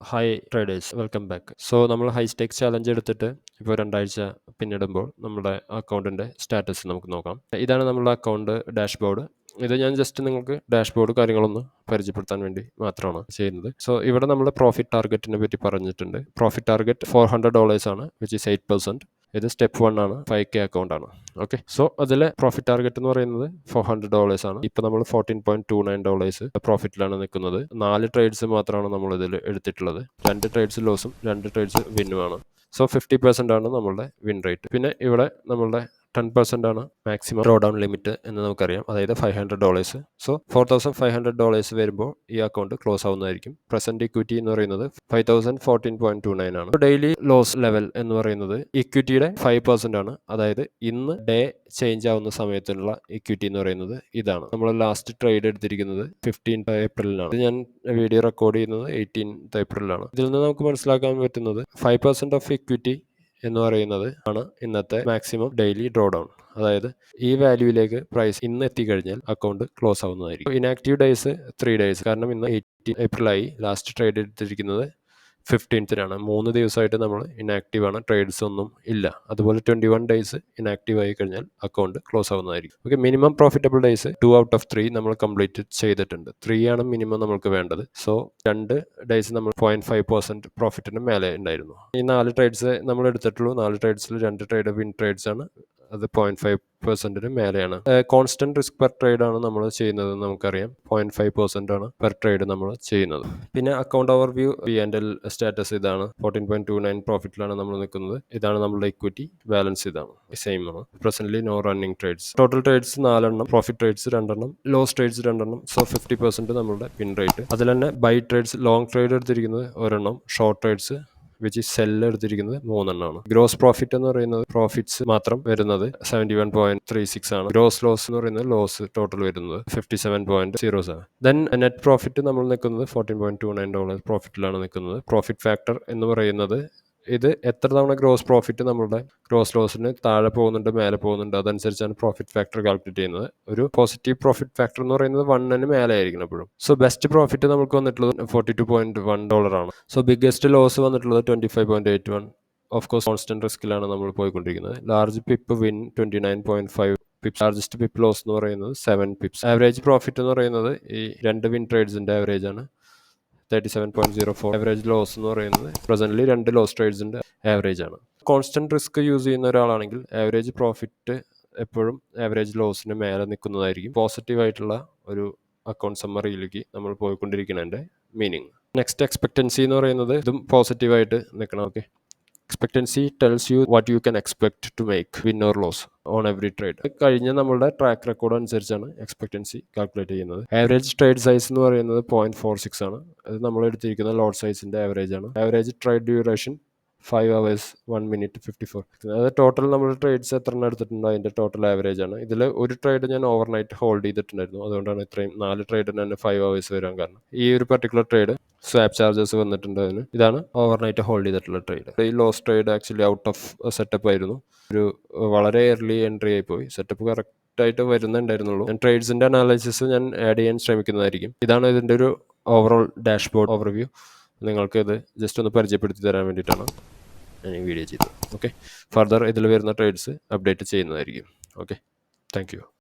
High traders, welcome back. So നമ്മൾ high stakes challenge എടുത്തിട്ട് ഇപ്പോൾ 2 ആഴ്ച പിന്നിടുമ്പോൾ നമ്മുടെ അക്കൗണ്ടിൻ്റെ സ്റ്റാറ്റസ് നമുക്ക് നോക്കാം. ഇതാണ് നമ്മുടെ അക്കൗണ്ട് ഡാഷ്ബോർഡ്. ഇത് ഞാൻ ജസ്റ്റ് നിങ്ങൾക്ക് ഡാഷ്ബോർഡ് കാര്യങ്ങളൊന്ന് പരിചയപ്പെടുത്താൻ വേണ്ടി മാത്രമാണ് ചെയ്യുന്നത്. സോ ഇവിടെ നമ്മൾ പ്രോഫിറ്റ് ടാർഗറ്റിനെ പറ്റി പറഞ്ഞിട്ടുണ്ട്. പ്രോഫിറ്റ് ടാർഗറ്റ് $400 ആണ്, വിച്ച് ഈസ് 8%. ഇത് സ്റ്റെപ്പ് 1 ആണ്, 5K അക്കൗണ്ട് ആണ്. ഓക്കെ, സോ അതിലെ പ്രോഫിറ്റ് ടാർഗറ്റ് എന്ന് പറയുന്നത് $400 ആണ്. ഇപ്പോൾ നമ്മൾ $14.29 പ്രോഫിറ്റിലാണ് നിൽക്കുന്നത്. 4 ട്രേഡ്സ് മാത്രമാണ് നമ്മൾ ഇതിൽ എടുത്തിട്ടുള്ളത്. 2 ട്രേഡ്സ് ലോസും 2 ട്രേഡ്സ് വിന്നുമാണ്. സോ 50% ആണ് നമ്മളുടെ വിൻ റേറ്റ്. പിന്നെ ഇവിടെ നമ്മളുടെ 10% ആണ് മാക്സിമം ഡ്രോ ഡൗൺ ലിമിറ്റ് എന്ന് നമുക്കറിയാം, അതായത് $500. സോ $4,500 വരുമ്പോൾ ഈ അക്കൗണ്ട് ക്ലോസ് ആവുന്നതായിരിക്കും. പ്രസന്റ് ഇക്വിറ്റി എന്ന് പറയുന്നത് 5,014.29 ആണ്. ഡെയിലി ലോസ് ലെവൽ എന്ന് പറയുന്നത് ഇക്വിറ്റിയുടെ 5% ആണ്, അതായത് ഇന്ന് ഡേ ചേഞ്ച് ആവുന്ന സമയത്തുള്ള ഇക്വിറ്റി എന്ന് പറയുന്നത് ഇതാണ്. നമ്മൾ ലാസ്റ്റ് ട്രേഡ് എടുത്തിരിക്കുന്നത് 15th ഏപ്രിലാണ്. ഇത് ഞാൻ വീഡിയോ റെക്കോർഡ് ചെയ്യുന്നത് 18th ഏപ്രിലാണ്. ഇതിൽ നിന്ന് നമുക്ക് മനസ്സിലാക്കാൻ പറ്റുന്നത് 5% ഓഫ് ഇക്വിറ്റി എന്ന് പറയുന്നത് ആണ് ഇന്നത്തെ മാക്സിമം ഡെയിലി ഡ്രോ ഡൗൺ. അതായത് ഈ വാല്യൂയിലേക്ക് പ്രൈസ് ഇന്ന് എത്തിക്കഴിഞ്ഞാൽ അക്കൗണ്ട് ക്ലോസ് ആവുന്നതായിരിക്കും. ഇനാക്റ്റീവ് ഡേയ്സ് 3 days, കാരണം ഇന്ന് 18 ഏപ്രിലായി. ലാസ്റ്റ് ട്രേഡ് എടുത്തിരിക്കുന്നത് 15th 3 ദിവസമായിട്ട് നമ്മൾ ഇനാക്റ്റീവ് ആണ്, ട്രേഡ്സ് ഒന്നും ഇല്ല. അതുപോലെ 21 days ഇനാക്റ്റീവ് ആയി കഴിഞ്ഞാൽ അക്കൗണ്ട് ക്ലോസ് ആവുന്നതായിരിക്കും. Okay, minimum profitable days 2 out of 3 നമ്മൾ കംപ്ലീറ്റ് ചെയ്തിട്ടുണ്ട്. 3 ആണ് മിനിമം നമ്മൾക്ക് വേണ്ടത്. സോ 2 days നമ്മൾ 0.5% പ്രോഫിറ്റിന് മേലെ ഉണ്ടായിരുന്നു. ഈ 4 ട്രേഡ്സ് നമ്മൾ എടുത്തിട്ടുള്ളൂ. 4 ട്രേഡ്സിൽ 2 ട്രേഡ് വിൻ ട്രേഡ്സ് ആണ്, അത് 0.5%ന് മേലെയാണ്. കോൺസ്റ്റന്റ് റിസ്ക് പെർ ട്രേഡ് ആണ് നമ്മൾ ചെയ്യുന്നത്, നമുക്കറിയാം. 0.5% ആണ് പെർ ട്രേഡ് നമ്മൾ ചെയ്യുന്നത്. പിന്നെ അക്കൗണ്ട് ഓവർവ്യൂ, P&L സ്റ്റാറ്റസ് ഇതാണ്. 14.29 പ്രോഫിറ്റിലാണ് നമ്മൾ നിൽക്കുന്നത്. ഇതാണ് നമ്മുടെ ഇക്വിറ്റി ബാലൻസ്, ഇതാണ് സെയിം ആണ്. Presently no running trades. Total trades 4 എണ്ണം, പ്രോഫിറ്റ് ട്രേഡ്സ് 2 എണ്ണം, ലോസ് ട്രേഡ്സ് 2 എണ്ണം. സോ 50% നമ്മുടെ വിൻ റേറ്റ്. അതിൽ തന്നെ ബൈ ട്രേഡ്സ്, ലോങ് ട്രേഡ് എടുത്തിരിക്കുന്നത് 1 എണ്ണം, short trades which is sell എടുത്തിരിക്കുന്നത് 3 എണ്ണമാണ്. ഗ്രോസ് പ്രോഫിറ്റ് എന്ന് പറയുന്നത് പ്രോഫിറ്റ്സ് മാത്രം വരുന്നത് 71.36 ആണ്. ഗ്രോസ് ലോസ് എന്ന് പറയുന്നത് ലോസ് ടോട്ടൽ വരുന്നത് 57.07. ദെൻ നെറ്റ് പ്രോഫിറ്റ് നമ്മൾ നിൽക്കുന്നത് $14.29 പ്രോഫിറ്റിലാണ് നിൽക്കുന്നത്. പ്രോഫിറ്റ് ഫാക്ടർ എന്ന് പറയുന്നത് ഇത് എത്ര തവണ ഗ്രോസ് പ്രോഫിറ്റ് നമ്മളുടെ ഗ്രോസ് ലോസിന് താഴെ പോകുന്നുണ്ട്, മേലെ പോകുന്നുണ്ട്, അതനുസരിച്ചാണ് പ്രോഫിറ്റ് ഫാക്ടർ കാൽക്കുലേറ്റ് ചെയ്യുന്നത്. ഒരു പോസിറ്റീവ് പ്രോഫിറ്റ് ഫാക്ടർ എന്ന് പറയുന്നത് 1ന് മേലെ ആയിരിക്കണം എപ്പോഴും. സോ ബെസ്റ്റ് പ്രോഫിറ്റ് നമുക്ക് വന്നിട്ടുള്ളത് $42.1 ആണ്. സോ ബിഗ്ഗസ്റ്റ് ലോസ് വന്നിട്ടുള്ളത് 25.81. ഓഫ് കോഴ്സ് കോൺസ്റ്റന്റ് റിസ്കിലാണ് നമ്മൾ പോയിക്കൊണ്ടിരിക്കുന്നത്. Large pip win 29.5 pips. Largest pip loss എന്ന് പറയുന്നത് 7 പിപ്സ്. ആവറേജ് പ്രോഫിറ്റ് എന്ന് പറയുന്നത് ഈ 2 വിൻ ട്രേഡ്സിന്റെ ആവറേജ് ആണ് 37.04. ആവറേജ് ലോസ് എന്ന് പറയുന്നത് പ്രസന്റ്ലി 2 ലോസ് ട്രേഡ്സിന്റെ ആവറേജ് ആണ്. കോൺസ്റ്റന്റ് റിസ്ക് യൂസ് ചെയ്യുന്ന ഒരാളാണെങ്കിൽ ആവറേജ് പ്രോഫിറ്റ് എപ്പോഴും ആവറേജ് ലോസിന് മേലെ നിൽക്കുന്നതായിരിക്കും പോസിറ്റീവ് ആയിട്ടുള്ള ഒരു അക്കൗണ്ട് സമ്മറിയിലേക്ക് നമ്മൾ പോയിക്കൊണ്ടിരിക്കുന്നതിൻ്റെ മീനിങ്. നെക്സ്റ്റ് എക്സ്പെക്റ്റൻസി എന്ന് പറയുന്നത് ഇതും പോസിറ്റീവായിട്ട് നിൽക്കണം. Okay, expectancy tells you what you can expect to make win or loss on every trade. കഴിഞ്ഞ നമ്മുടെ ട്രാക്ക് റെക്കോർഡ് അനുസരിച്ചാണ് എക്സ്പെക്റ്റൻസി കാൽക്കുലേറ്റ് ചെയ്യുന്നത്. ആവറേജ് ട്രേഡ് സൈസ് എന്ന് പറയുന്നത് 0.46 ആണ്. അത് നമ്മൾ എടുത്തിരിക്കുന്ന ലോട്ട് സൈസിന്റെ ആവറേജ് ആണ്. Average trade duration 5 hours 1 minute 54. അത് ടോട്ടൽ നമ്മൾ ട്രേഡ്സ് എത്ര എണ്ണം എടുത്തിട്ടുണ്ടോ അതിന്റെ ടോട്ടൽ ആവറേജ് ആണ്. ഇതിൽ ഒരു ട്രേഡ് ഞാൻ ഓവർനൈറ്റ് ഹോൾഡ് ചെയ്തിട്ടുണ്ടായിരുന്നു, അതുകൊണ്ടാണ് ഇത്രയും 4 ട്രേഡിന് തന്നെ 5 hours വരാൻ കാരണം. ഈ ഒരു പർട്ടിക്കുലർ ട്രേഡ് സ്വാപ്പ് ചാർജസ് വന്നിട്ടുണ്ട് അതിന്. ഇതാണ് ഓവർനൈറ്റ് ഹോൾഡ് ചെയ്തിട്ടുള്ള ട്രേഡ്. ഈ loss trade actually out of setup ആയിരുന്നു. ഒരു വളരെ എർലി എൻട്രി ആയി പോയി. സെറ്റപ്പ് കറക്റ്റ് ആയിട്ട് വരുന്നുണ്ടായിരുന്നുള്ളൂ. ഞാൻ ട്രേഡ്സിന്റെ അനാലിസിസ് ഞാൻ ആഡ് ചെയ്യാൻ ശ്രമിക്കുന്നതായിരിക്കും. ഇതാണ് ഇതിന്റെ ഒരു ഓവറോൾ ഡാഷ്ബോർഡ് ഓവർവ്യൂ. നിങ്ങൾക്ക് ഇത് ജസ്റ്റ് ഒന്ന് പരിചയപ്പെടുത്തി തരാൻ വേണ്ടിയിട്ടാണ് ഞാൻ ഈ വീഡിയോ ചെയ്തത്. ഓക്കെ, ഫർദർ ഇതിൽ വരുന്ന ട്രേഡ്സ് അപ്ഡേറ്റ് ചെയ്യുന്നതായിരിക്കും. Okay, thank you.